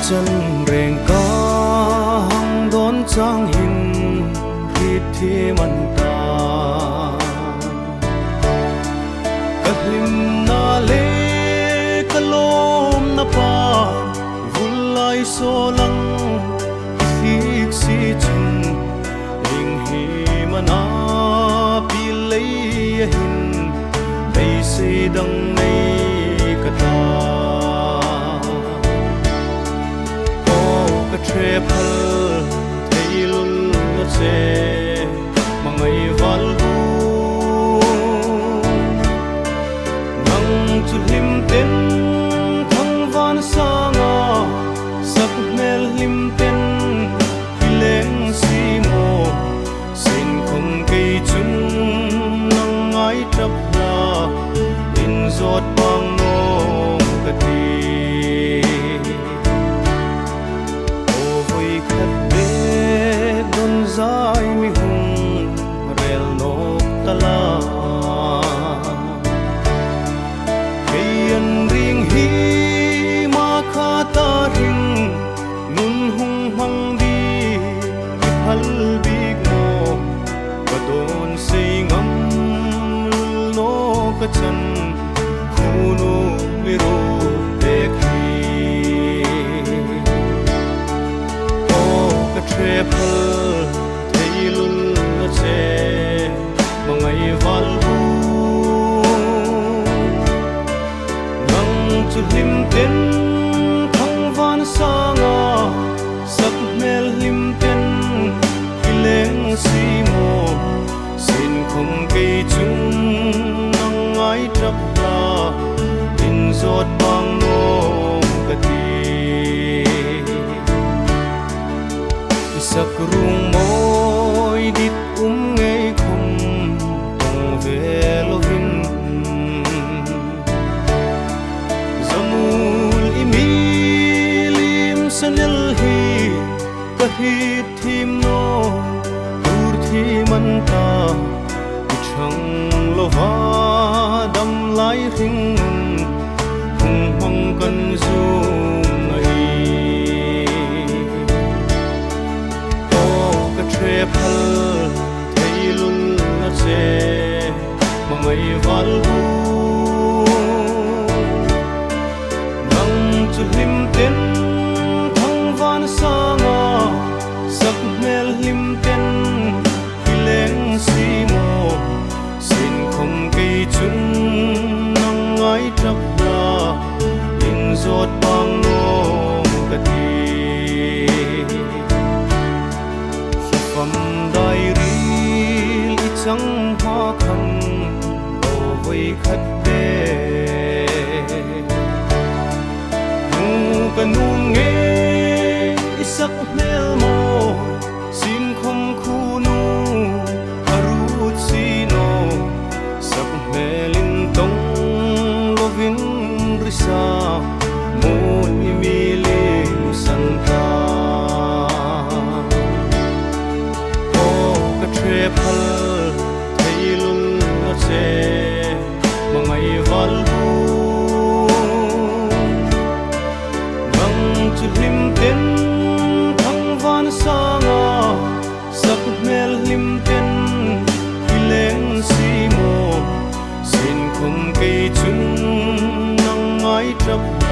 chân rèn ca hăng đón trang hình thịt thi mặn ta cất lim na lê cất lôm na pa vun lai so lăng thiết si chân hình hi mana pi lấy hình đây xây đằng này cả ta tre phơ thấy luôn nó sẽ mà ngày vắng vu nắng chút lim tên thăng van sa ngà sắc mel lim tên khi lên si mồ xin không cây chung nắng ngái trấp la in giọt băng nôm cả ti zai mi hung rel nok tala keyan ring hi ma kha ta ring nun hung mang di hal big mo badon sei ngam no ka chan khuno miro dekhi o ka trepal lul na che mangai val bu nang chu lim ten thang van sa nga sak mel lim ten kileng si mo sin không cây chung nang ai trap la in zot bang no ka ti sak rung mo dit ngay không tông về lovin zamul imilim sanel hi kahit thim no dur thi man ta chang lova dam lai ring hung hong kan zoom nai o ka tre phal se mangai val bu nang chu lim ten thang van sa nga sak mel lim ten kileng si mo sin không cây chung nang ai trap la in zot bang no ka ti pham dai chẳng hoa khăn đồ với khách đê nụ cần nụ nghe sắc mel mồ xin không khu nụ haru si no sắc mel in tông lo vin risa môn imilim santa o ka tre phal se mangai val bu nang chu lim ten thang van sa nga sak mel lim ten kileng si mo sin không cây chung nang ai trap